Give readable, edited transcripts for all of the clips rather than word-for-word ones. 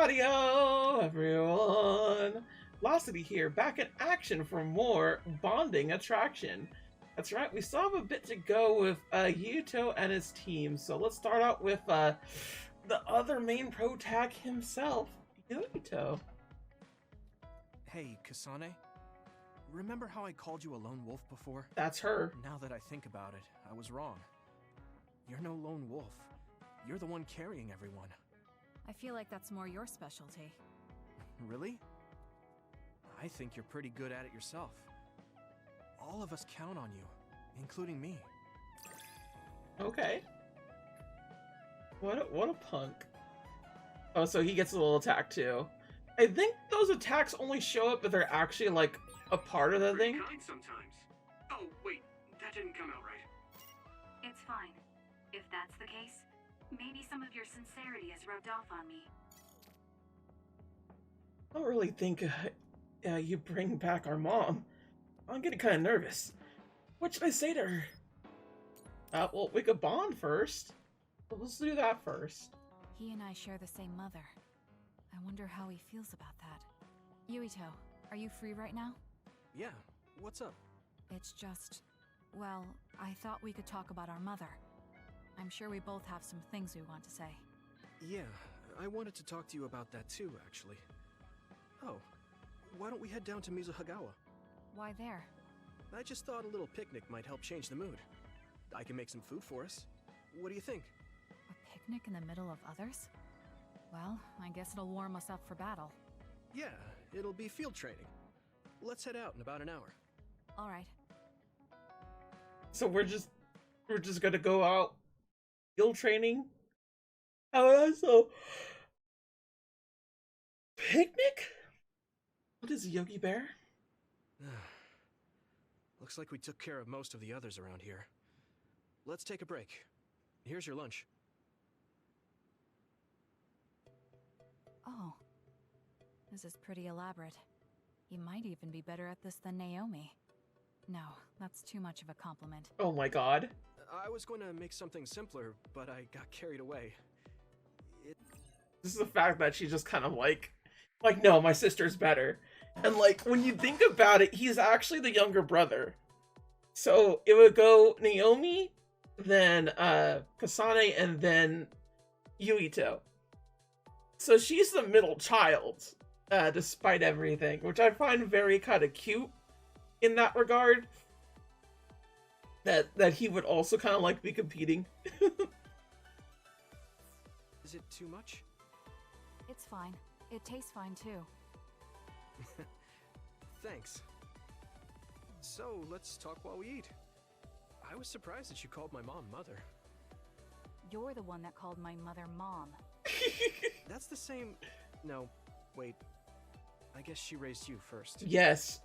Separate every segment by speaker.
Speaker 1: Howdy-o, everyone! Velocity here, back in action for more bonding attraction. That's right, we still have a bit to go with Yuto and his team, so let's start out with the other main pro tag himself, Yuto.
Speaker 2: Hey, Kasane. Remember how I called you a lone wolf before?
Speaker 1: That's her.
Speaker 2: Now that I think about it, I was wrong. You're no lone wolf. You're the one carrying everyone.
Speaker 3: I feel like that's more your specialty.
Speaker 2: Really? I think you're pretty good at it yourself. All of us count on you, including me.
Speaker 1: Okay. What a punk. Oh, so he gets a little attack too. I think those attacks only show up if they're actually like a part of the thing.
Speaker 4: Kind sometimes. Oh wait, that didn't come out right.
Speaker 5: It's fine. If that's the case, maybe some of your sincerity has rubbed off on me.
Speaker 1: I don't really think you bring back our mom. I'm getting kind of nervous. What should I say to her? Well, we could bond first. Let's do that first.
Speaker 3: He and I share the same mother. I wonder how he feels about that. Yuito, are you free right now?
Speaker 2: Yeah, what's up?
Speaker 3: It's just... well, I thought we could talk about our mother. I'm sure we both have some things we want to say.
Speaker 2: Yeah, I wanted to talk to you about that too, actually. Oh, why don't we head down to Mizuhagawa?
Speaker 3: Why there?
Speaker 2: I just thought a little picnic might help change the mood. I can make some food for us. What do you think?
Speaker 3: A picnic in the middle of others? Well, I guess it'll warm us up for battle.
Speaker 2: Yeah, it'll be field training. Let's head out in about an hour.
Speaker 3: All right.
Speaker 1: So we're just gonna go out field training. Oh, so picnic? What is a Yogi Bear?
Speaker 2: Looks like we took care of most of the others around here. Let's take a break. Here's your lunch.
Speaker 3: Oh. This is pretty elaborate. He might even be better at this than Naomi. No, that's too much of a compliment.
Speaker 1: Oh my god.
Speaker 2: I was going to make something simpler, but I got carried away.
Speaker 1: This is the fact that she's just kind of like, no, my sister's better. And like, when you think about it, he's actually the younger brother. So it would go Naomi, then Kasane, and then Yuito. So she's the middle child, despite everything, which I find very kind of cute in that regard. That he would also kind of like be competing.
Speaker 2: Is it too much?
Speaker 3: It's fine. It tastes fine too.
Speaker 2: Thanks. So, let's talk while we eat. I was surprised that you called my mom Mother.
Speaker 3: You're the one that called my mother Mom.
Speaker 2: That's the same... No, wait. I guess she raised you first.
Speaker 1: Yes.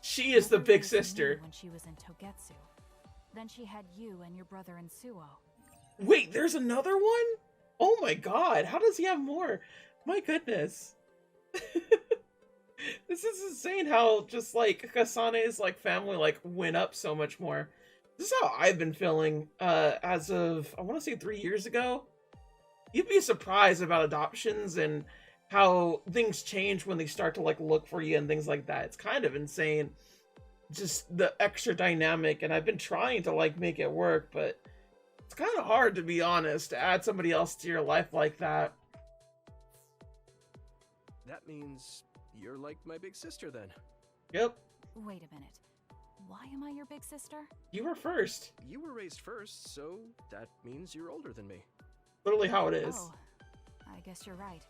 Speaker 1: She is the big
Speaker 3: Mother raised me
Speaker 1: sister.
Speaker 3: when she was in Togetsu. Then she had you and your brother in Suo.
Speaker 1: Wait, there's another one? Oh my god, how does he have more? My goodness. This is insane how just like Kasane's like family like went up so much more. This is how I've been feeling as of, I want to say 3 years ago. You'd be surprised about adoptions and how things change when they start to like look for you and things like that. It's kind of insane. Just the extra dynamic, and I've been trying to like make it work, but it's kind of hard, to be honest, to add somebody else to your life like that.
Speaker 2: That means you're like my big sister then.
Speaker 1: Yep.
Speaker 3: Wait a minute. Why am I your big sister?
Speaker 1: You were first.
Speaker 2: You were raised first, so that means you're older than me.
Speaker 1: Literally how it is.
Speaker 3: Oh, I guess you're right.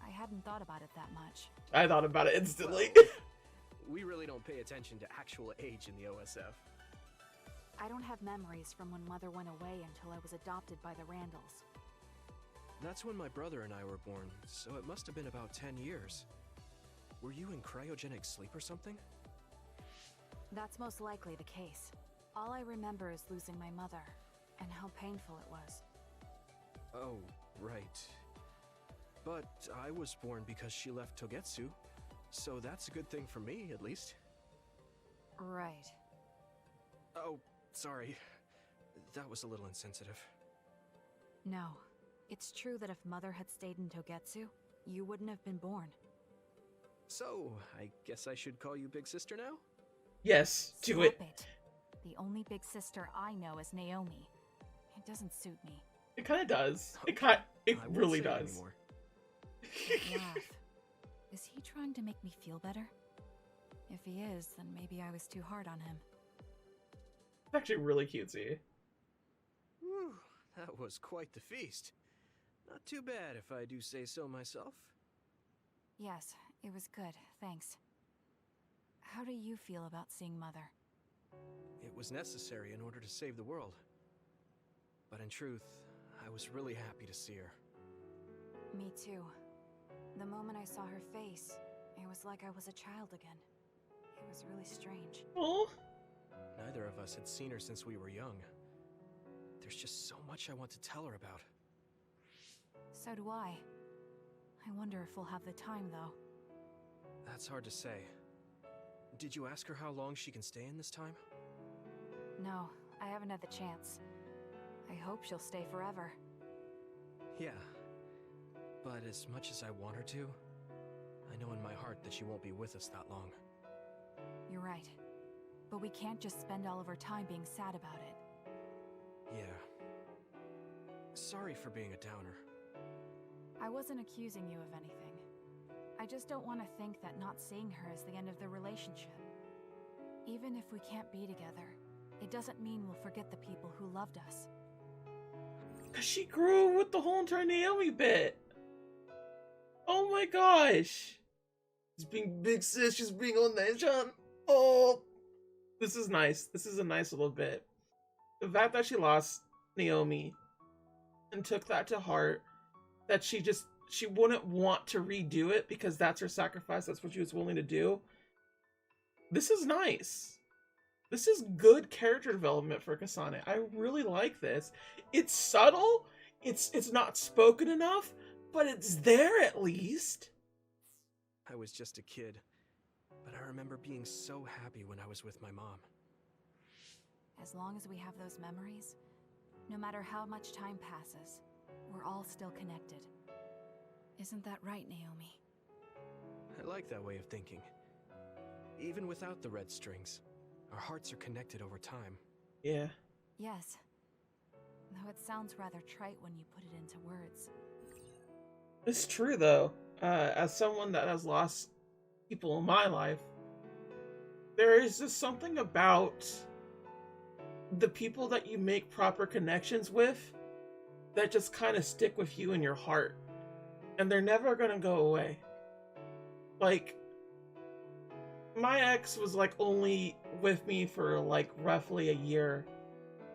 Speaker 3: I hadn't thought about it that much.
Speaker 1: I thought about it instantly.
Speaker 2: We really don't pay attention to actual age in the OSF.
Speaker 3: I don't have memories from when Mother went away until I was adopted by the Randalls.
Speaker 2: That's when my brother and I were born, so it must have been about 10 years. Were you in cryogenic sleep or something?
Speaker 3: That's most likely the case. All I remember is losing my mother, and how painful it was.
Speaker 2: Oh, right. But I was born because she left Togetsu, so that's a good thing for me, at least.
Speaker 3: Right.
Speaker 2: Oh, sorry. That was a little insensitive.
Speaker 3: No. It's true that if Mother had stayed in Togetsu, you wouldn't have been born.
Speaker 2: So, I guess I should call you Big Sister now?
Speaker 1: Yes, do
Speaker 3: Stop
Speaker 1: it.
Speaker 3: it. The only big sister I know is Naomi. It doesn't suit me.
Speaker 1: It kind of does. It
Speaker 2: I won't
Speaker 1: really
Speaker 2: say it
Speaker 1: does.
Speaker 2: anymore.
Speaker 3: Laugh. Is he trying to make me feel better? If he is, then maybe I was too hard on him.
Speaker 1: It's actually really cutesy.
Speaker 2: Whew, that was quite the feast. Not too bad if I do say so myself.
Speaker 3: Yes, it was good, thanks. How do you feel about seeing Mother?
Speaker 2: It was necessary in order to save the world. But in truth, I was really happy to see her.
Speaker 3: Me too. The moment I saw her face, it was like I was a child again. It was really strange.
Speaker 1: Oh,
Speaker 2: Neither of us had seen her since we were young. There's just so much I want to tell her about.
Speaker 3: So do I. I wonder if we'll have the time, though.
Speaker 2: That's hard to say. Did you ask her how long she can stay in this time?
Speaker 3: No, I haven't had the chance. I hope she'll stay forever.
Speaker 2: Yeah. But as much as I want her to, I know in my heart that she won't be with us that long.
Speaker 3: You're right. But we can't just spend all of our time being sad about it.
Speaker 2: Yeah. Sorry for being a downer.
Speaker 3: I wasn't accusing you of anything. I just don't want to think that not seeing her is the end of the relationship. Even if we can't be together, it doesn't mean we'll forget the people who loved us.
Speaker 1: because she grew with the whole entire Naomi bit. Oh my gosh. She's being big sis, she's being on that John. Oh, this is nice. This is a nice little bit. The fact that she lost Naomi and took that to heart, that she wouldn't want to redo it because that's her sacrifice, that's what she was willing to do. This is nice. This is good character development for Kasane. I really like this. It's subtle, it's not spoken enough, but it's there at least.
Speaker 2: I was just a kid, but I remember being so happy when I was with my mom.
Speaker 3: As long as we have those memories, no matter how much time passes, we're all still connected. Isn't that right, Naomi?
Speaker 2: I like that way of thinking. Even without the red strings, our hearts are connected over time.
Speaker 1: Yeah.
Speaker 3: Yes. Though it sounds rather trite when you put it into words.
Speaker 1: It's true though. As someone that has lost people in my life, there is just something about the people that you make proper connections with that just kind of stick with you in your heart. And they're never gonna go away. Like, my ex was like only with me for like roughly a year.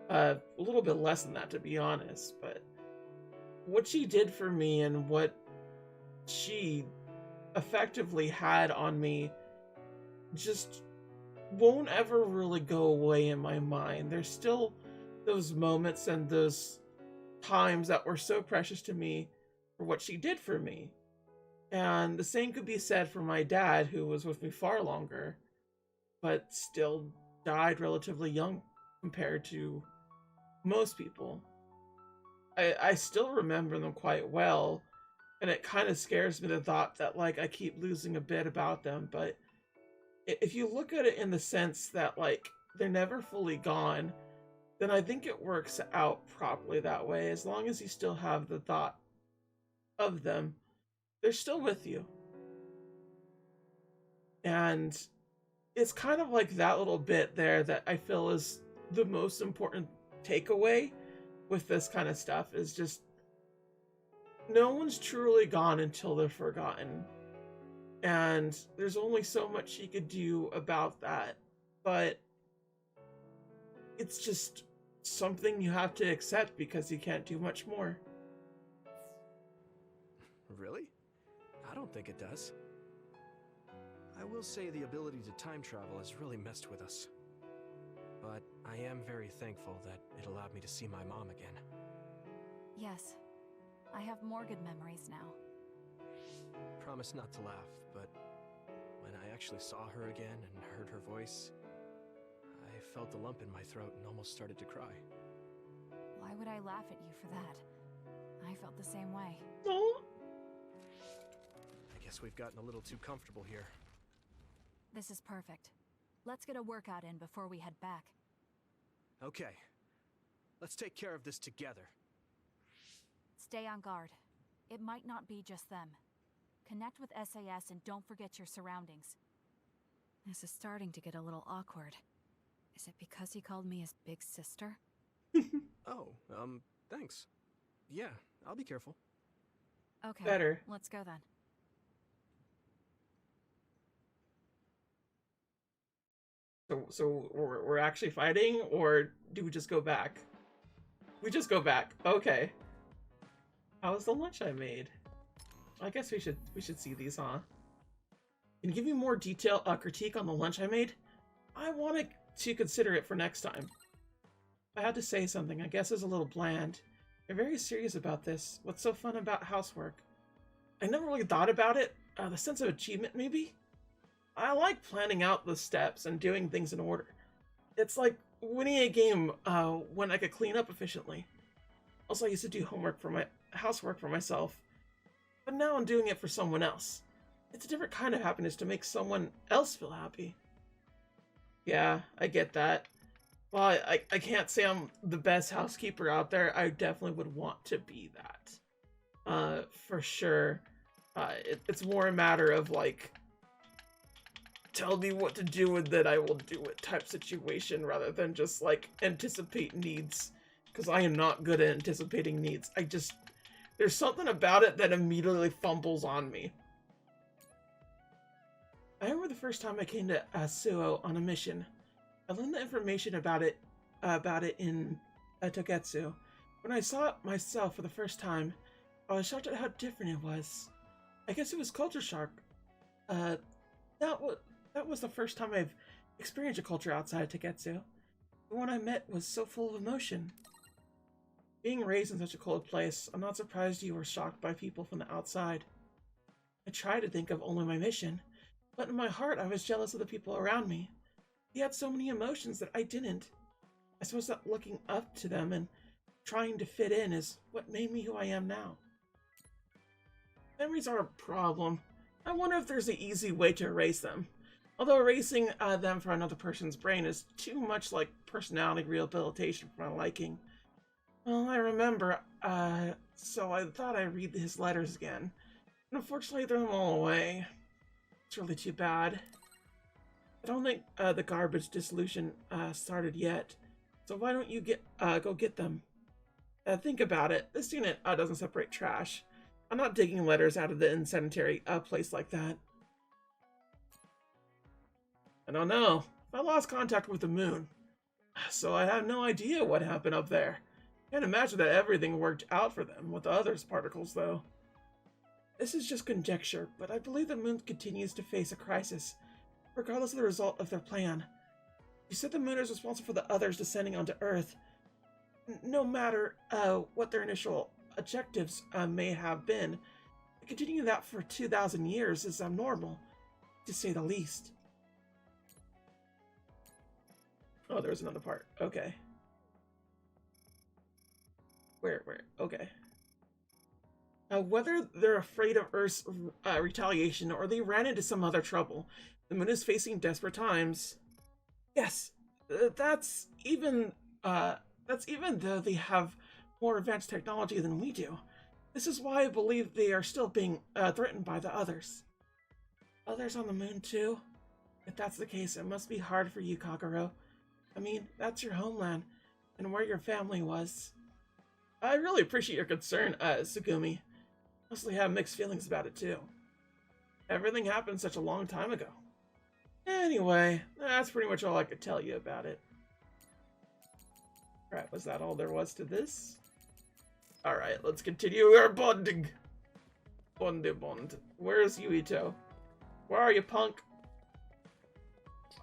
Speaker 1: A little bit less than that, to be honest, but what she did for me and what she effectively had on me just won't ever really go away in my mind. There's still those moments and those times that were so precious to me for what she did for me. And the same could be said for my dad, who was with me far longer, but still died relatively young compared to most people. I still remember them quite well, and it kind of scares me the thought that like I keep losing a bit about them, but if you look at it in the sense that like they're never fully gone, then I think it works out properly that way. As long as you still have the thought of them, they're still with you. And it's kind of like that little bit there that I feel is the most important takeaway with this kind of stuff, is just no one's truly gone until they're forgotten. And there's only so much you could do about that. But it's just something you have to accept because you can't do much more.
Speaker 2: Really? I don't think it does. I will say the ability to time travel has really messed with us. But I am very thankful that it allowed me to see my mom again.
Speaker 3: Yes. I have more good memories now.
Speaker 2: Promise not to laugh, but when I actually saw her again and heard her voice, I felt a lump in my throat and almost started to cry.
Speaker 3: Why would I laugh at you for that? I felt the same way.
Speaker 1: Oh,
Speaker 2: Guess we've gotten a little too comfortable here.
Speaker 3: This is perfect. Let's get a workout in before we head back.
Speaker 2: Okay. Let's take care of this together.
Speaker 3: Stay on guard. It might not be just them. Connect with SAS and don't forget your surroundings. This is starting to get a little awkward. Is it because he called me his big sister?
Speaker 2: Oh, thanks. Yeah, I'll be careful.
Speaker 3: Okay,
Speaker 1: Better.
Speaker 3: let's go then.
Speaker 1: So we're actually fighting, or do we just go back? We just go back. Okay. How was the lunch I made? I guess we should see these, huh? Can you give me more detailed critique on the lunch I made? I wanted to consider it for next time. If I had to say something, I guess it's a little bland. You're very serious about this. What's so fun about housework? I never really thought about it. The sense of achievement, maybe? I like planning out the steps and doing things in order. It's like winning a game when I could clean up efficiently. Also, I used to do housework for myself, but now I'm doing it for someone else. It's a different kind of happiness to make someone else feel happy. Yeah, I get that. Well, I can't say I'm the best housekeeper out there. I definitely would want to be that. For sure. It's more a matter of, like, tell me what to do with it, I will do it type situation, rather than just, like, anticipate needs. Because I am not good at anticipating needs. There's something about it that immediately fumbles on me. I remember the first time I came to Asuo on a mission. I learned the information about it in Togetsu. When I saw it myself for the first time, I was shocked at how different it was. I guess it was culture shock. That was the first time I've experienced a culture outside Togetsu. The one I met was so full of emotion. Being raised in such a cold place, I'm not surprised you were shocked by people from the outside. I tried to think of only my mission, but in my heart I was jealous of the people around me. They had so many emotions that I didn't. I suppose that looking up to them and trying to fit in is what made me who I am now. Memories are a problem. I wonder if there's an easy way to erase them. Although erasing them from another person's brain is too much like personality rehabilitation for my liking. Well, I remember, so I thought I'd read his letters again. And unfortunately, I threw them all away. It's really too bad. I don't think the garbage dissolution started yet. So why don't you go get them? Think about it. This unit doesn't separate trash. I'm not digging letters out of the insanitary place like that. I don't know. I lost contact with the moon. So I have no idea what happened up there. Can't imagine that everything worked out for them with the others' particles, though. This is just conjecture, but I believe the moon continues to face a crisis, regardless of the result of their plan. You said the moon is responsible for the others descending onto Earth. No matter what their initial objectives may have been, continuing that for 2,000 years is abnormal, to say the least. Oh, there's another part. Okay. Where? Okay. Whether they're afraid of Earth's retaliation or they ran into some other trouble, the moon is facing desperate times. Yes, that's even though they have more advanced technology than we do. This is why I believe they are still being threatened by the others. Others on the moon too? If that's the case, it must be hard for you, Kagero. I mean, that's your homeland, and where your family was. I really appreciate your concern, Sugumi. Mostly have mixed feelings about it too. Everything happened such a long time ago. Anyway, that's pretty much all I could tell you about it. Alright, was that all there was to this? Alright, let's continue our bonding. Bond. Where's Yuito? Where are you, punk?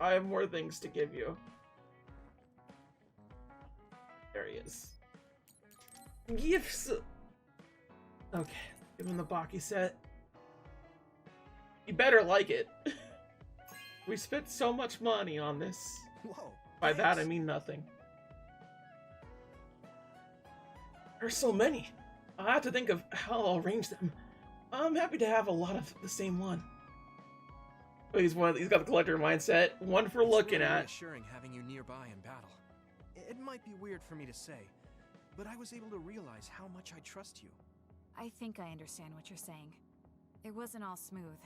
Speaker 1: I have more things to give you. There he is. Gifts! Okay, give him the Baki set. You better like it. We spent so much money on this.
Speaker 2: Whoa.
Speaker 1: By that, I mean nothing. There's so many. I'll have to think of how I'll arrange them. I'm happy to have a lot of the same one. Oh, he's got the collector mindset. One for looking
Speaker 2: really
Speaker 1: at.
Speaker 2: reassuring having you nearby in battle. It might be weird for me to say, but I was able to realize how much I trust you.
Speaker 3: I think I understand what you're saying. It wasn't all smooth,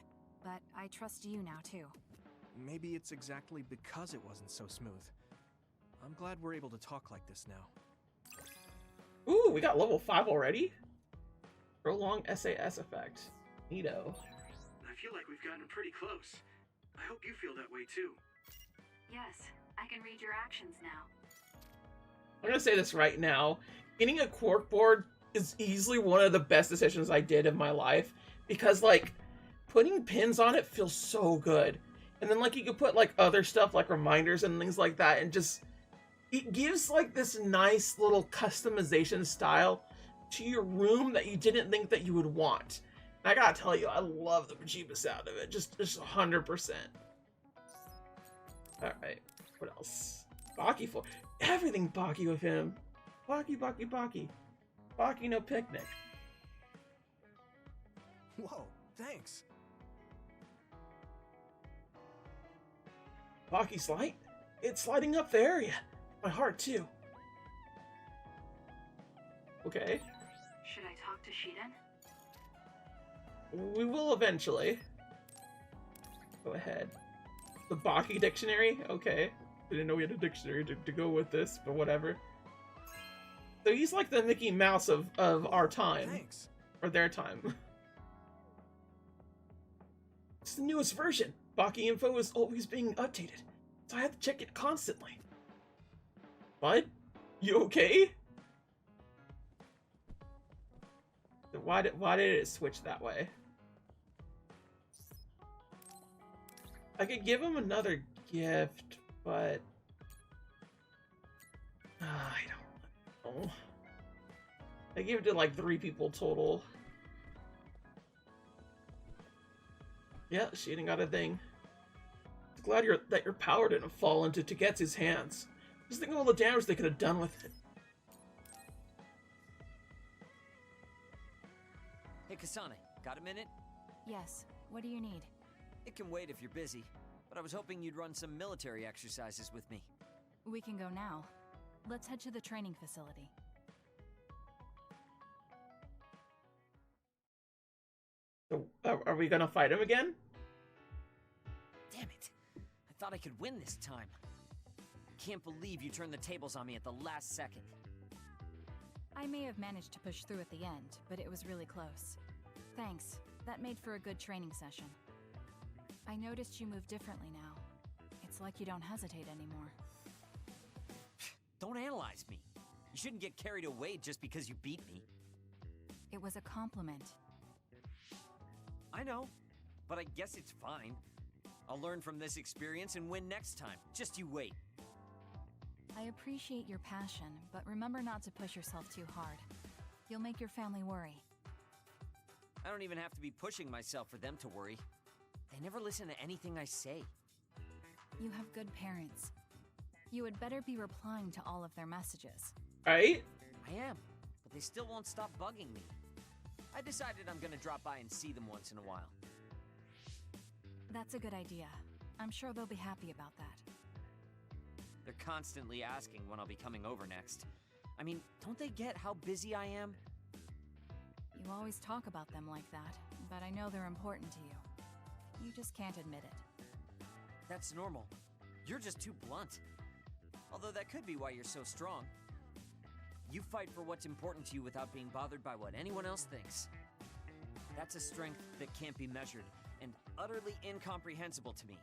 Speaker 3: but I trust you now too.
Speaker 2: Maybe it's exactly because it wasn't so smooth. I'm glad we're able to talk like this now.
Speaker 1: Ooh, we got level 5 already? Prolonged SAS effect. Neato.
Speaker 4: I feel like we've gotten pretty close. I hope you feel that way too.
Speaker 5: Yes, I can read your actions now.
Speaker 1: I'm gonna say this right now. Getting a cork board is easily one of the best decisions I did in my life. Because, like, putting pins on it feels so good. And then, like, you could put, like, other stuff, like reminders and things like that. And just, it gives, like, this nice little customization style to your room that you didn't think that you would want. And I gotta tell you, I love the Majima sound of it. Just 100%. Alright, what else? Baki for everything Baki with him. Baki, Baki, Baki. Baki no picnic.
Speaker 2: Whoa, thanks.
Speaker 1: Baki slide? It's lighting up the area. My heart too. Okay.
Speaker 5: Should I talk to Shiden?
Speaker 1: We will eventually. Go ahead. The Baki dictionary? Okay. I didn't know we had a dictionary to go with this, but whatever. So he's like the Mickey Mouse of our time.
Speaker 2: Thanks.
Speaker 1: Or their time. It's the newest version. Baki info is always being updated, so I have to check it constantly. Bud? You okay? Why did it switch that way? I could give him another gift, but I don't know. I gave it to like 3 people total. Yeah, she ain't got a thing. Glad that your power didn't fall into Tagetsu's hands. Just think of all the damage they could have done with it.
Speaker 6: Hey, Kasane, got a minute?
Speaker 3: Yes, what do you need?
Speaker 6: It can wait if you're busy, but I was hoping you'd run some military exercises with me.
Speaker 3: We can go now. Let's head to the training facility.
Speaker 1: So, are we gonna fight him again?
Speaker 6: Damn it! I thought I could win this time. Can't believe you turned the tables on me at the last second.
Speaker 3: I may have managed to push through at the end, but it was really close. Thanks. That made for a good training session. I noticed you move differently now. It's like you don't hesitate anymore.
Speaker 6: Don't analyze me. You shouldn't get carried away just because you beat me.
Speaker 3: It was a compliment.
Speaker 6: I know, but I guess it's fine. I'll learn from this experience and win next time. Just you wait.
Speaker 3: I appreciate your passion, but remember not to push yourself too hard. You'll make your family worry.
Speaker 6: I don't even have to be pushing myself for them to worry. They never listen to anything I say.
Speaker 3: You have good parents. You had better be replying to all of their messages.
Speaker 1: Right?
Speaker 6: I am, but they still won't stop bugging me. I decided I'm gonna drop by and see them once in a while.
Speaker 3: That's a good idea. I'm sure they'll be happy about that.
Speaker 6: They're constantly asking when I'll be coming over next. I mean, don't they get how busy I am?
Speaker 3: You always talk about them like that, but I know they're important to you. You just can't admit it.
Speaker 6: That's normal. You're just too blunt. Although that could be why you're so strong. You fight for what's important to you without being bothered by what anyone else thinks. That's a strength that can't be measured, and utterly incomprehensible to me.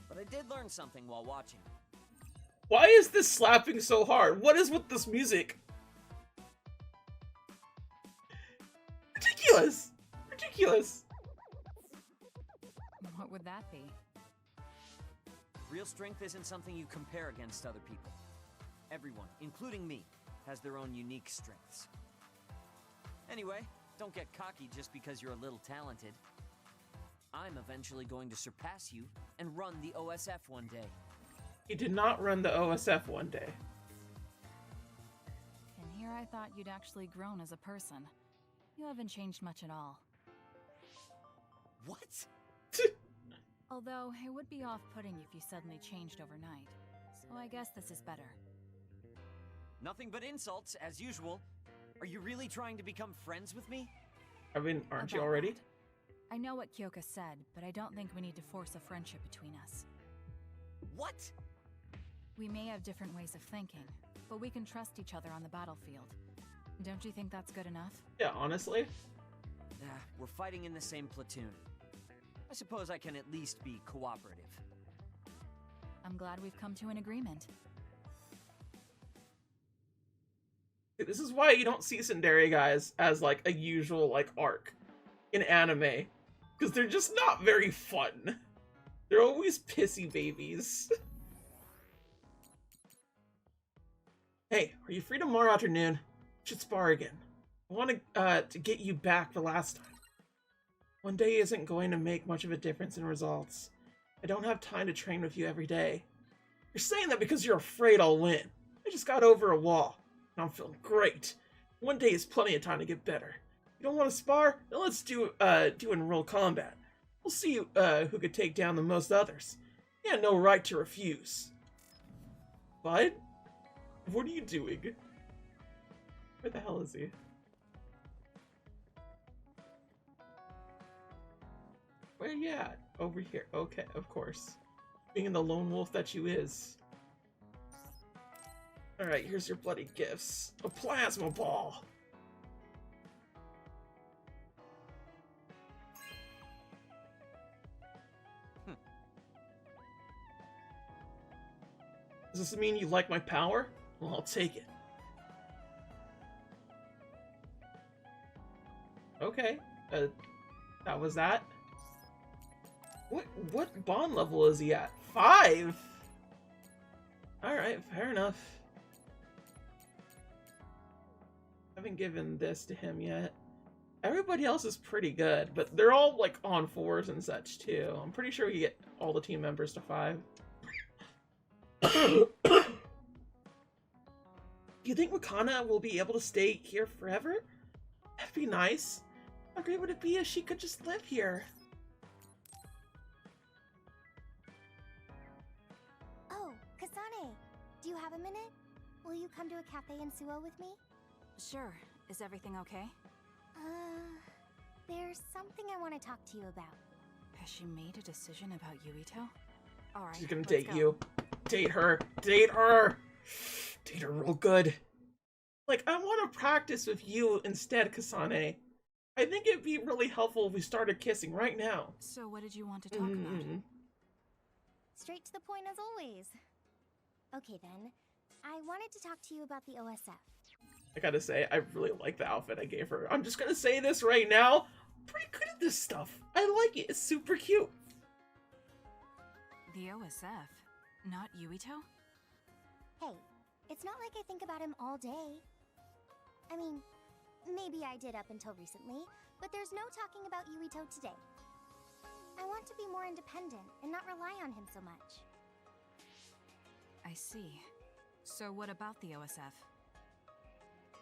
Speaker 6: But I did learn something while watching.
Speaker 1: Why is this slapping so hard? What is with this music? Ridiculous! Ridiculous!
Speaker 3: What would that be?
Speaker 6: Real strength isn't something you compare against other people. Everyone, including me, has their own unique strengths. Anyway, don't get cocky just because you're a little talented. I'm eventually going to surpass you and run the OSF one day.
Speaker 1: He did not run the OSF one day.
Speaker 3: And here I thought you'd actually grown as a person. You haven't changed much at all.
Speaker 6: What?
Speaker 3: Although, it would be off-putting if you suddenly changed overnight. So I guess this is better.
Speaker 6: Nothing but insults, as usual. Are you really trying to become friends with me?
Speaker 1: I mean, aren't you
Speaker 3: About
Speaker 1: already?
Speaker 3: that. I know what Kyoka said, but I don't think we need to force a friendship between us.
Speaker 6: What?
Speaker 3: We may have different ways of thinking, but we can trust each other on the battlefield. Don't you think that's good enough?
Speaker 1: Yeah, honestly.
Speaker 6: We're fighting in the same platoon. I suppose I can at least be cooperative.
Speaker 3: I'm glad we've come to an agreement.
Speaker 1: This is why you don't see Tsundere guys as like a usual like arc in anime, because they're just not very fun. They're always pissy babies. Hey, are you free tomorrow afternoon? We should spar again. I want to get you back the last time. One day isn't going to make much of a difference in results. I don't have time to train with you every day. You're saying that because you're afraid I'll win. I just got over a wall. I'm feeling great. One day is plenty of time to get better. You don't want to spar? Then let's do in real combat. We'll see who could take down the most others. You have no right to refuse. Bud? What are you doing? Where the hell is he? Where you at? Over here. Okay, of course. Being the lone wolf that you is. Alright, here's your bloody gifts. A plasma ball! Does this mean you like my power? Well, I'll take it. Okay, that was that. What bond level is he at? 5? Alright, fair enough. Haven't given this to him yet. Everybody else is pretty good, but they're all like on 4s and such too. I'm pretty sure you get all the team members to 5. Do you think Wakana will be able to stay here forever? That'd be nice. How great would it be if she could just live here?
Speaker 7: Oh, Kasane, do you have a minute? Will you come to a cafe in Suo with me?
Speaker 3: Sure. Is everything okay?
Speaker 7: There's something I want to talk to you about.
Speaker 3: Has she made a decision about Yuito? Alright,
Speaker 1: She's gonna
Speaker 3: let's
Speaker 1: date
Speaker 3: go.
Speaker 1: you. Date her. Date her! Date her real good. Like, I want to practice with you instead, Kasane. I think it'd be really helpful if we started kissing right now.
Speaker 3: So what did you want to talk about?
Speaker 7: Straight to the point as always. Okay then, I wanted to talk to you about the OSF.
Speaker 1: I gotta say, I really like the outfit I gave her. I'm just gonna say this right now. I'm pretty good at this stuff. I like it. It's super cute.
Speaker 3: The OSF? Not Yuito?
Speaker 7: Hey, it's not like I think about him all day. I mean, maybe I did up until recently, but there's no talking about Yuito today. I want to be more independent and not rely on him so much.
Speaker 3: I see. So what about the OSF?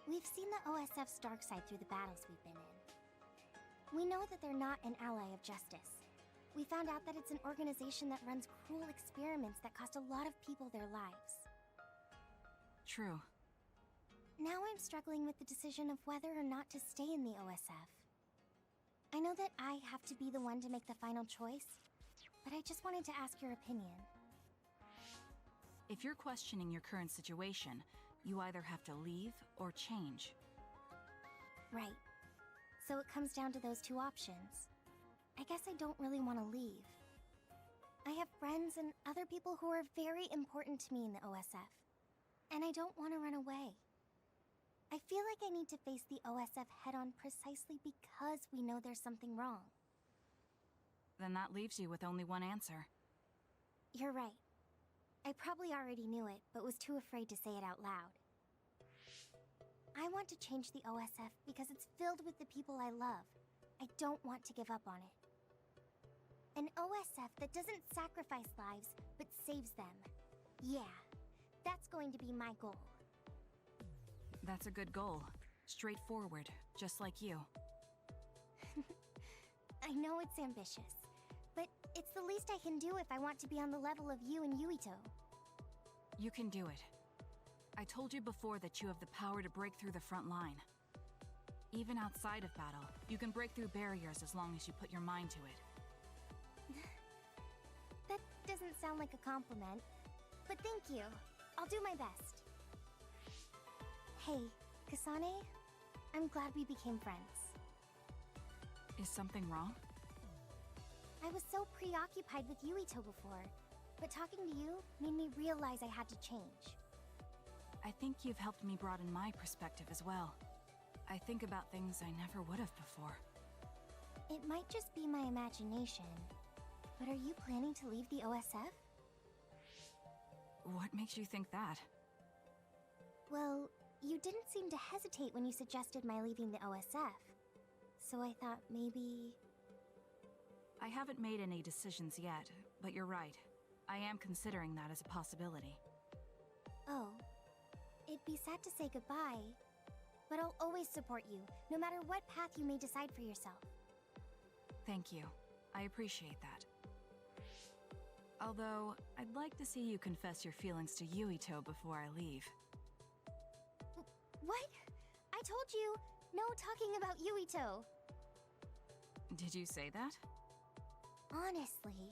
Speaker 7: We've seen the OSF's dark side through the battles we've been in. We know that they're not an ally of justice. We found out that it's an organization that runs cruel experiments that cost a lot of people their lives.
Speaker 3: True.
Speaker 7: Now I'm struggling with the decision of whether or not to stay in the OSF. I know that I have to be the one to make the final choice, but I just wanted to ask your opinion.
Speaker 3: If you're questioning your current situation, you either have to leave or change.
Speaker 7: Right. So it comes down to those two options. I guess I don't really want to leave. I have friends and other people who are very important to me in the OSF, and I don't want to run away. I feel like I need to face the OSF head-on precisely because we know there's something wrong.
Speaker 3: Then that leaves you with only one answer.
Speaker 7: You're right. I probably already knew it, but was too afraid to say it out loud. I want to change the OSF because it's filled with the people I love. I don't want to give up on it. An OSF that doesn't sacrifice lives, but saves them. Yeah, that's going to be my goal.
Speaker 3: That's a good goal. Straightforward, just like you.
Speaker 7: I know it's ambitious, but it's the least I can do if I want to be on the level of you and Yuito.
Speaker 3: You can do it. I told you before that you have the power to break through the front line. Even outside of battle, you can break through barriers as long as you put your mind to it.
Speaker 7: That doesn't sound like a compliment, but thank you. I'll do my best. Hey, Kasane, I'm glad we became friends.
Speaker 3: Is something wrong?
Speaker 7: I was so preoccupied with Yuito before, but talking to you made me realize I had to change.
Speaker 3: I think you've helped me broaden my perspective as well. I think about things I never would have before.
Speaker 7: It might just be my imagination, but are you planning to leave the OSF?
Speaker 3: What makes you think that?
Speaker 7: Well, you didn't seem to hesitate when you suggested my leaving the OSF. So I thought maybe...
Speaker 3: I haven't made any decisions yet, but you're right. I am considering that as a possibility.
Speaker 7: Oh. It'd be sad to say goodbye, but I'll always support you, no matter what path you may decide for yourself.
Speaker 3: Thank you. I appreciate that. Although, I'd like to see you confess your feelings to Yuito before I leave.
Speaker 7: What? I told you, no talking about Yuito.
Speaker 3: Did you say that?
Speaker 7: Honestly.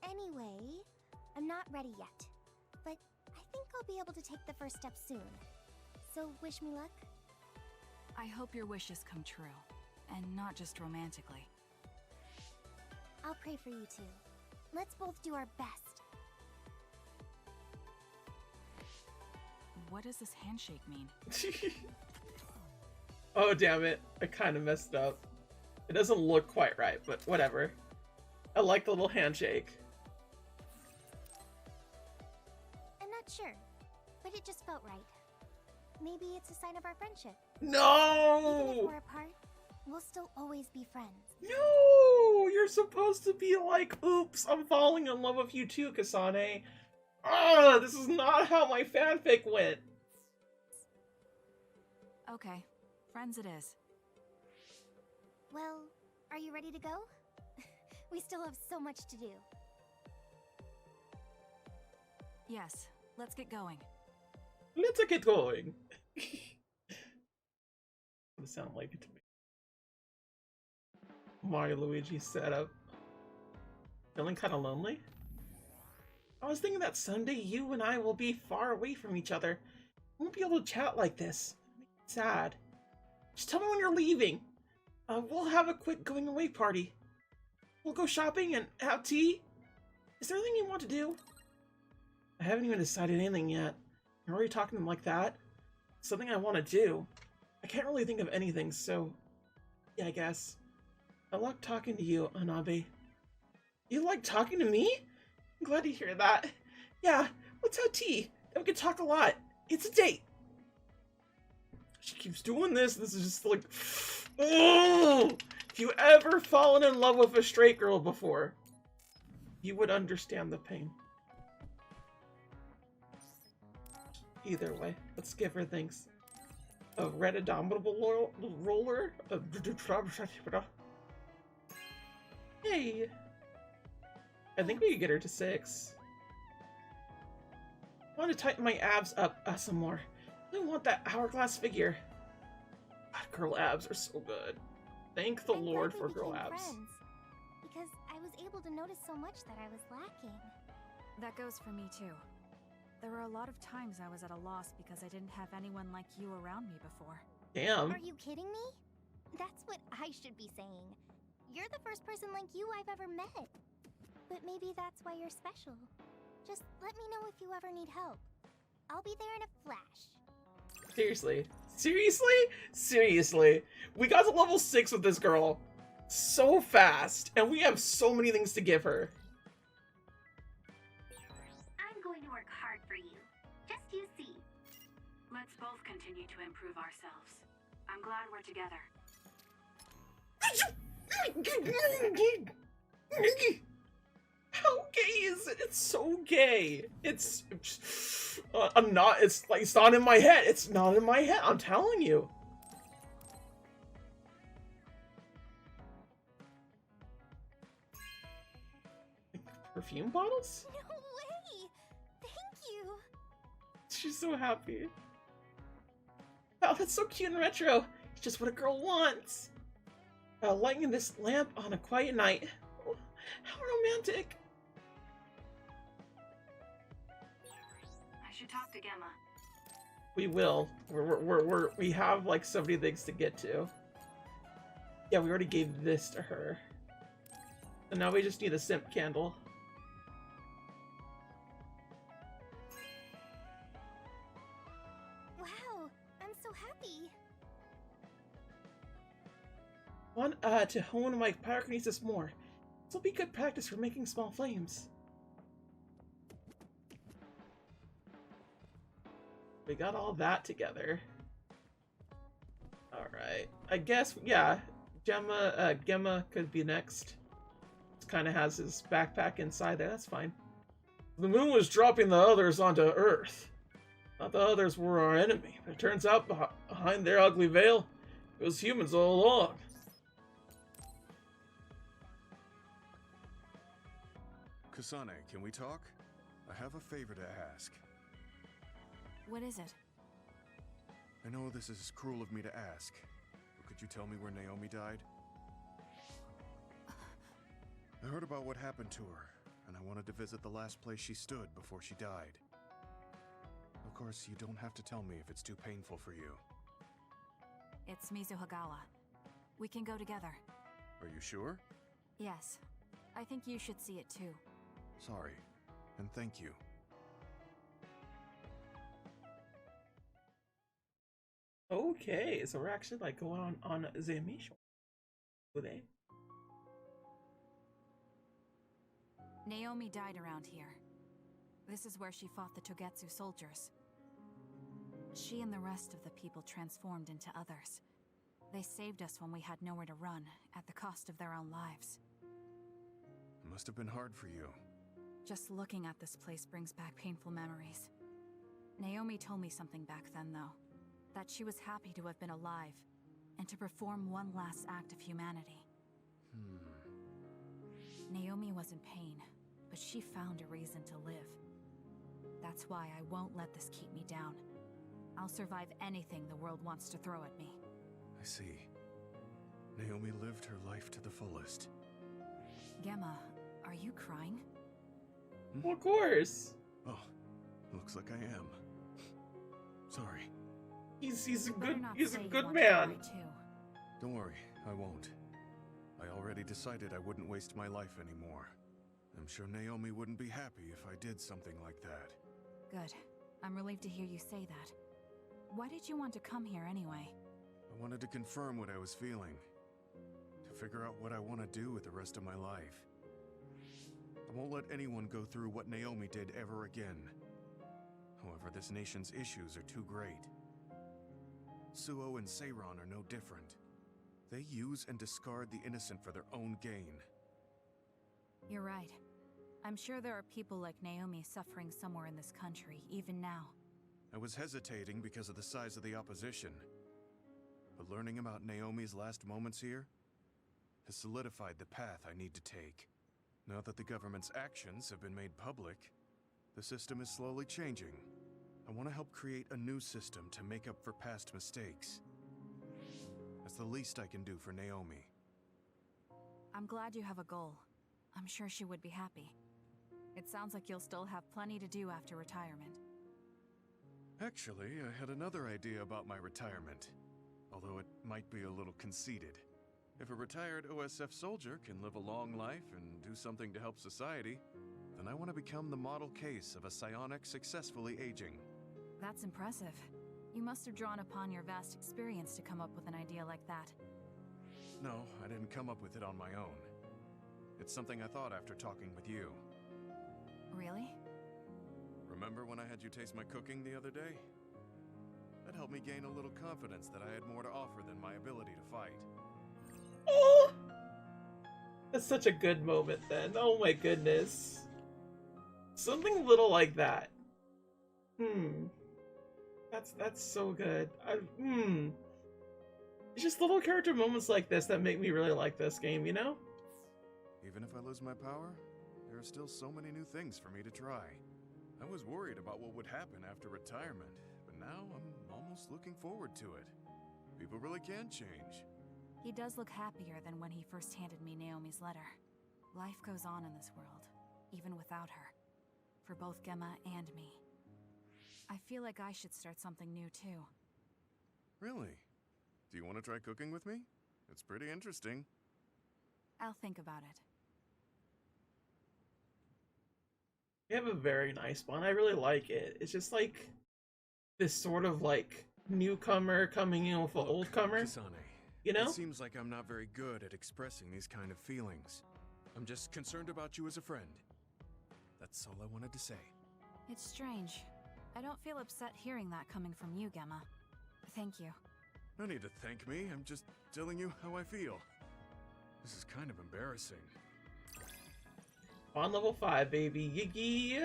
Speaker 7: Anyway, I'm not ready yet, but I think I'll be able to take the first step soon. So wish me luck?
Speaker 3: I hope your wishes come true, and not just romantically.
Speaker 7: I'll pray for you too. Let's both do our best.
Speaker 3: What does this handshake mean?
Speaker 1: Oh, damn it. I kind of messed up. It doesn't look quite right, but whatever. I like the little handshake.
Speaker 7: I'm not sure, but it just felt right. Maybe it's a sign of our friendship.
Speaker 1: No!
Speaker 7: Even if we're apart, we'll still always be friends.
Speaker 1: No! You're supposed to be like, oops, I'm falling in love with you too, Kasane. Ah, this is not how my fanfic went.
Speaker 3: Okay, friends it is.
Speaker 7: Well, are you ready to go? We still have so much to do.
Speaker 3: Yes, let's get going.
Speaker 1: Let's get going. Doesn't sound like it to me. Mario Luigi setup. Feeling kind of lonely? I was thinking that someday you and I will be far away from each other. We won't be able to chat like this. It's sad. Just tell me when you're leaving. We'll have a quick going away party. We'll go shopping and have tea. Is there anything you want to do? I haven't even decided anything yet. You're already talking to them like that? Something I want to do. I can't really think of anything, so... yeah, I guess. I like talking to you, Anabe. You like talking to me? I'm glad to hear that. Yeah, let's have tea. Then we can talk a lot. It's a date. She keeps doing this. This is just like... oh! If you ever fallen in love with a straight girl before, you would understand the pain. Either way, let's give her things. A red abominable roller? Hey! I think we could get her to 6. I want to tighten my abs up some more. I want that hourglass figure. God, girl abs are so good. Thank the
Speaker 7: I'm
Speaker 1: Lord
Speaker 7: glad
Speaker 1: for
Speaker 7: we
Speaker 1: girl
Speaker 7: became
Speaker 1: abs.
Speaker 7: friends, because I was able to notice so much that I was lacking.
Speaker 3: That goes for me too. There were a lot of times I was at a loss because I didn't have anyone like you around me before.
Speaker 1: Damn.
Speaker 7: Are you kidding me? That's what I should be saying. You're the first person like you I've ever met. But maybe that's why you're special. Just let me know if you ever need help. I'll be there in a flash.
Speaker 1: Seriously. Seriously? Seriously. We got to level 6 with this girl so fast, and we have so many things to give her.
Speaker 5: I'm going to work hard for you. Just you see.
Speaker 8: Let's both continue to improve ourselves. I'm glad we're together.
Speaker 1: How gay is it? It's so gay. It's I'm not. It's like it's not in my head. It's not in my head. I'm telling you. perfume bottles?
Speaker 7: No way! Thank you!
Speaker 1: She's so happy. Wow, that's so cute and retro. It's just what a girl wants. Lighting this lamp on a quiet night. Oh, how romantic.
Speaker 8: I should talk to Gemma.
Speaker 1: We will. We have like so many things to get to. Yeah, we already gave this to her. And now we just need a simp candle.
Speaker 7: Wow, I'm so happy.
Speaker 1: Want to hone my pyrokinesis more. This will be good practice for making small flames. We got all that together. Alright. I guess, yeah, Gemma could be next. Kind of has his backpack inside there, that's fine. The moon was dropping the others onto Earth. Thought the others were our enemy, but it turns out behind their ugly veil, it was humans all along.
Speaker 9: Kasane, can we talk? I have a favor to ask.
Speaker 3: What is it?
Speaker 9: I know this is cruel of me to ask, but could you tell me where Naomi died? I heard about what happened to her, and I wanted to visit the last place she stood before she died. Of course, you don't have to tell me if it's too painful for you.
Speaker 3: It's Mizuhagawa. We can go together.
Speaker 9: Are you sure?
Speaker 3: Yes. I think you should see it too.
Speaker 9: Sorry, and thank you.
Speaker 1: Okay, so we're actually like going on the mission today.
Speaker 3: Naomi died around here. This is where she fought the Togetsu soldiers. She and the rest of the people transformed into others. They saved us when we had nowhere to run, at the cost of their own lives.
Speaker 9: It must have been hard for you.
Speaker 3: Just looking at this place brings back painful memories. Naomi told me something back then, though. That she was happy to have been alive, and to perform one last act of humanity. Naomi was in pain, but she found a reason to live. That's why I won't let this keep me down. I'll survive anything the world wants to throw at me.
Speaker 9: I see. Naomi lived her life to the fullest.
Speaker 3: Gemma, are you crying?
Speaker 1: Of course.
Speaker 9: Oh, looks like I am. Sorry.
Speaker 1: He's a
Speaker 3: You better
Speaker 1: good
Speaker 3: not
Speaker 1: he's a
Speaker 3: say you
Speaker 1: good
Speaker 3: want to
Speaker 1: man.
Speaker 3: cry, too.
Speaker 9: Don't worry, I won't. I already decided I wouldn't waste my life anymore. I'm sure Naomi wouldn't be happy if I did something like that.
Speaker 3: Good. I'm relieved to hear you say that. Why did you want to come here anyway?
Speaker 9: I wanted to confirm what I was feeling. To figure out what I want to do with the rest of my life. I won't let anyone go through what Naomi did ever again. However, this nation's issues are too great. Suo and Seiron are no different. They use and discard the innocent for their own gain.
Speaker 3: You're right. I'm sure there are people like Naomi suffering somewhere in this country, even now.
Speaker 9: I was hesitating because of the size of the opposition. But learning about Naomi's last moments here has solidified the path I need to take. Now that the government's actions have been made public, the system is slowly changing. I want to help create a new system to make up for past mistakes. That's the least I can do for Naomi.
Speaker 3: I'm glad you have a goal. I'm sure she would be happy. It sounds like you'll still have plenty to do after retirement.
Speaker 9: Actually, I had another idea about my retirement, although it might be a little conceited. If a retired OSF soldier can live a long life and do something to help society, then I want to become the model case of a psionic successfully aging.
Speaker 3: That's impressive. You must have drawn upon your vast experience to come up with an idea like that.
Speaker 9: No, I didn't come up with it on my own. It's something I thought after talking with you.
Speaker 3: Really?
Speaker 9: Remember when I had you taste my cooking the other day? That helped me gain a little confidence that I had more to offer than my ability to fight.
Speaker 1: Oh, that's such a good moment then. Oh my goodness. Something little like that. That's so good. It's just little character moments like this that make me really like this game, you know?
Speaker 9: Even if I lose my power, there there are still so many new things for me to try. I was worried about what would happen after retirement, but now I'm almost looking forward to it. People really can change.
Speaker 3: He does look happier than when he first handed me Naomi's letter. Life goes on in this world, even without her. For both Gemma and me. I feel like I should start something new too.
Speaker 9: Really? Do you want to try cooking with me? It's pretty interesting.
Speaker 3: I'll think about it.
Speaker 1: You have a very nice one. I really like it. It's just like this sort of like newcomer coming in with an old comer.
Speaker 9: Kasane,
Speaker 1: You know?
Speaker 9: it seems like I'm not very good at expressing these kind of feelings. I'm just concerned about you as a friend. That's all I wanted to say.
Speaker 3: It's strange. I don't feel upset hearing that coming from you, Gemma. Thank you.
Speaker 9: No need to thank me. I'm just telling you how I feel. This is kind of embarrassing.
Speaker 1: On level 5, baby. Yiggy!
Speaker 4: I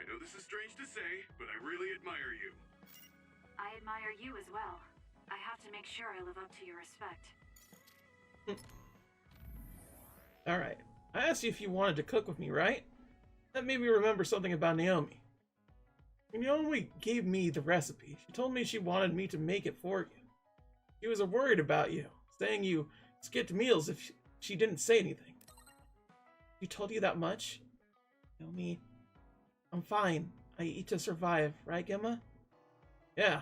Speaker 4: know this is strange to say, but I really admire you.
Speaker 8: I admire you as well. I have to make sure I live up to your respect.
Speaker 1: Alright. I asked you if you wanted to cook with me, right? That made me remember something about Naomi. Naomi gave me the recipe. She told me she wanted me to make it for you. She was worried about you, saying you skipped meals if she didn't say anything. She told you that much? Naomi, I'm fine. I eat to survive, right, Gemma? Yeah.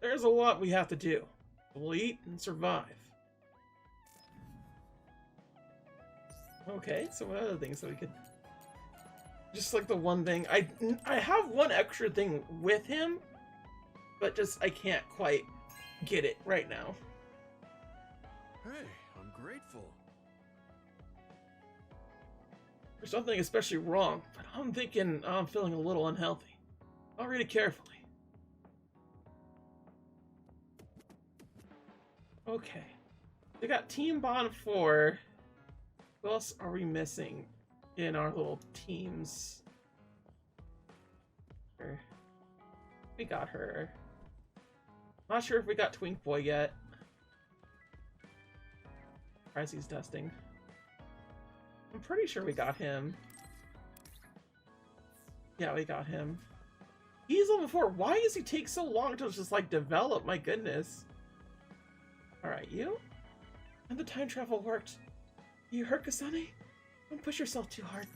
Speaker 1: There's a lot we have to do. We'll eat and survive. Okay, so what other things that we could... Just like the one thing... I have one extra thing with him, but just I can't quite get it right now.
Speaker 9: Hey, I'm grateful.
Speaker 1: There's something especially wrong, but I'm thinking I'm feeling a little unhealthy. I'll read it carefully. Okay. We got Team Bond 4. Who else are we missing in our little teams? We got her. Not sure if we got Twink Boy yet. Surprised he's dusting. I'm pretty sure we got him. Yeah, we got him. He's level 4. Why does he take so long to just like develop? My goodness. Alright, you? And the time travel worked. You hurt, Kasane? Don't push yourself too hard.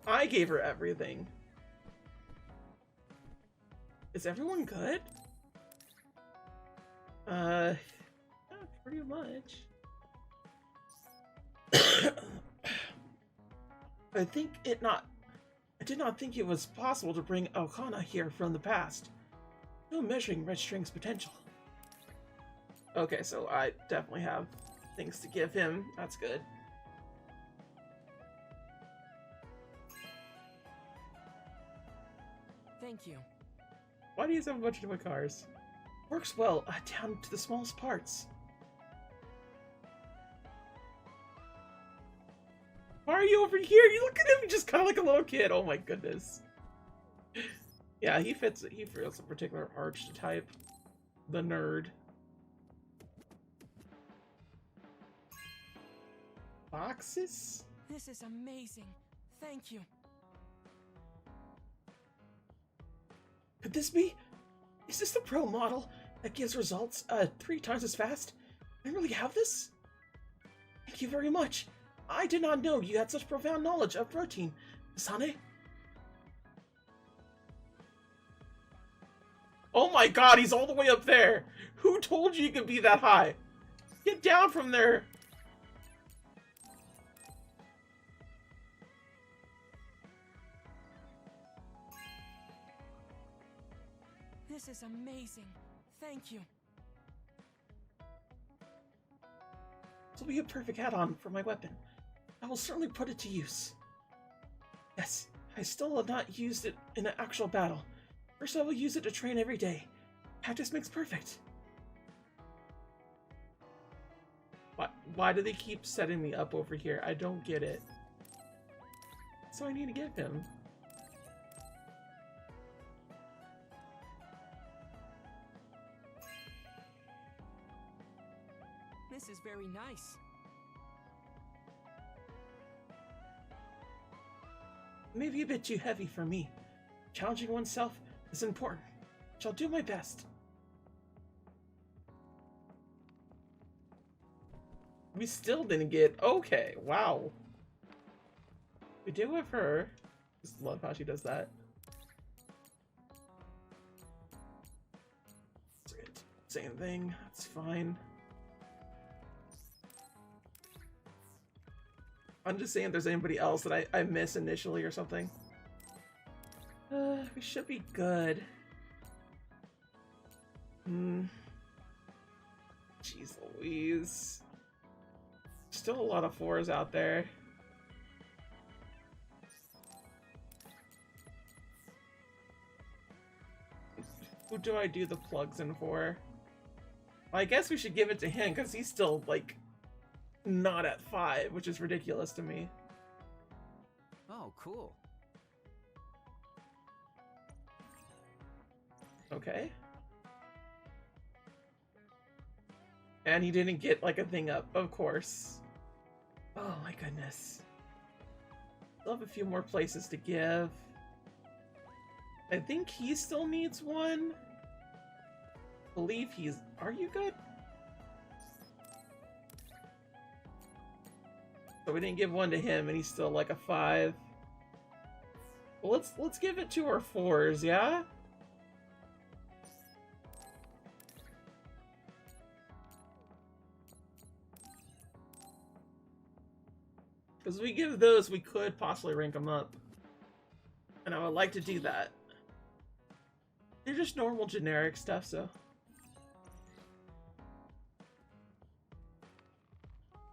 Speaker 1: I gave her everything. Is everyone good? Yeah, pretty much. I did not think it was possible to bring Okana here from the past. No measuring Red String's potential. Okay, so I definitely have things to give him. That's good.
Speaker 2: Thank you.
Speaker 1: Why do you have a bunch of toy cars? Works well, down to the smallest parts. Why are you over here? You look at him just kind of like a little kid. Oh my goodness. Yeah, he fits a particular archetype. The nerd. Boxes?
Speaker 2: This is amazing. Thank you.
Speaker 1: Could this be? Is this the pro model that gives results 3 times as fast? I really have this? Thank you very much. I did not know you had such profound knowledge of protein, Kasane. Oh my god, he's all the way up there! Who told you you could be that high? Get down from there!
Speaker 2: This is amazing. Thank you.
Speaker 1: This will be a perfect add-on for my weapon. I will certainly put it to use. Yes, I still have not used it in an actual battle. First I will use it to train every day. Practice makes perfect. Why do they keep setting me up over here? I don't get it. So I need to give him.
Speaker 2: This is very nice.
Speaker 1: maybe a bit too heavy for me. Challenging oneself is important. Shall do my best. We still didn't get... Okay, wow. We did with her. Just love how she does that. Same thing, that's fine. I'm just saying if there's anybody else that I miss initially or something. We should be good. Jeez Louise. Still a lot of 4s out there. Who do I do the plugs in for? Well, I guess we should give it to him because he's still, like, not at 5, which is ridiculous to me.
Speaker 6: Oh, cool.
Speaker 1: Okay. And he didn't get, like, a thing up, of course. Oh my goodness. Still have a few more places to give. I think he still needs one. I believe he's... Are you good? So we didn't give one to him and he's still like a 5. Well, let's give it to our 4s, yeah? Because we give those, we could possibly rank them up. And I would like to do that. They're just normal generic stuff, so.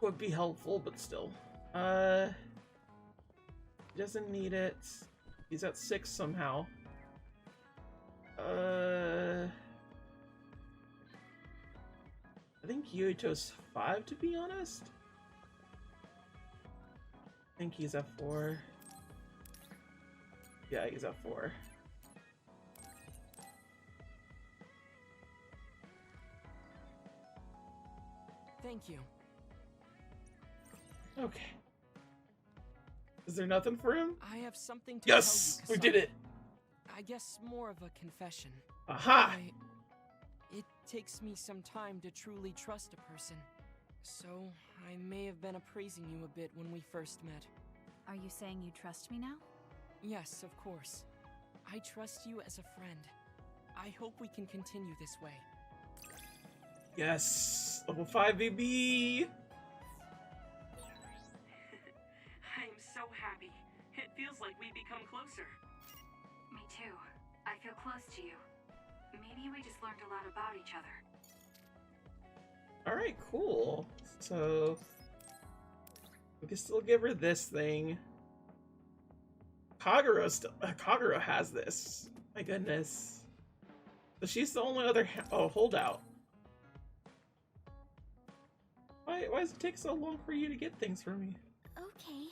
Speaker 1: Would be helpful, but still. He doesn't need it. He's at 6 somehow. I think Yuito's 5, to be honest. I think he's at 4. Yeah, he's at 4.
Speaker 2: Thank you.
Speaker 1: Okay. Is there nothing for him?
Speaker 2: I have something to
Speaker 1: Yes!
Speaker 2: tell you,
Speaker 1: We did it!
Speaker 2: I guess more of a confession.
Speaker 1: Aha!
Speaker 2: It takes me some time to truly trust a person. So, I may have been appraising you a bit when we first met.
Speaker 3: Are you saying you trust me now?
Speaker 2: Yes, of course. I trust you as a friend. I hope we can continue this way.
Speaker 1: Yes! Level 5, baby!
Speaker 8: I'm so happy. It feels like we've become closer.
Speaker 5: Me too. I feel close to you. Maybe we just learned a lot about each other.
Speaker 1: Alright, cool. So... we can still give her this thing. Kagura has this. My goodness. So she's the only other holdout. Why does it take so long for you to get things from me?
Speaker 7: Okay.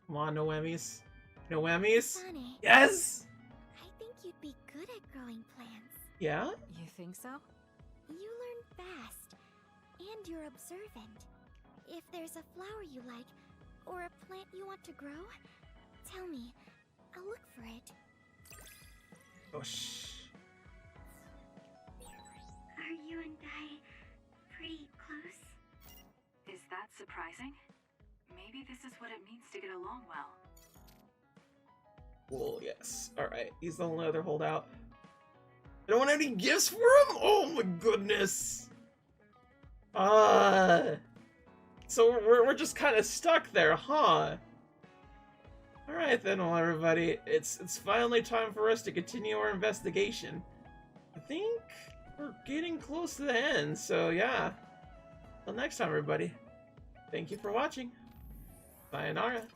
Speaker 1: Come on, no whammies. No whammies?
Speaker 7: Kasane,
Speaker 1: Yes!
Speaker 7: I think you'd be good at growing plants.
Speaker 1: Yeah?
Speaker 3: You think so?
Speaker 7: You learn fast, and you're observant. If there's a flower you like, or a plant you want to grow, tell me. I'll look for it.
Speaker 1: Oh, shh.
Speaker 5: Are you and I pretty close? Is that surprising? Maybe this is what it means to get along well.
Speaker 1: Well, yes. Alright, he's the only other holdout. I don't want any gifts for him? Oh my goodness! So we're just kind of stuck there, huh? Alright then, well everybody, it's finally time for us to continue our investigation. I think we're getting close to the end, so yeah. Till next time, everybody. Thank you for watching. Sayonara.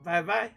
Speaker 1: Bye-bye.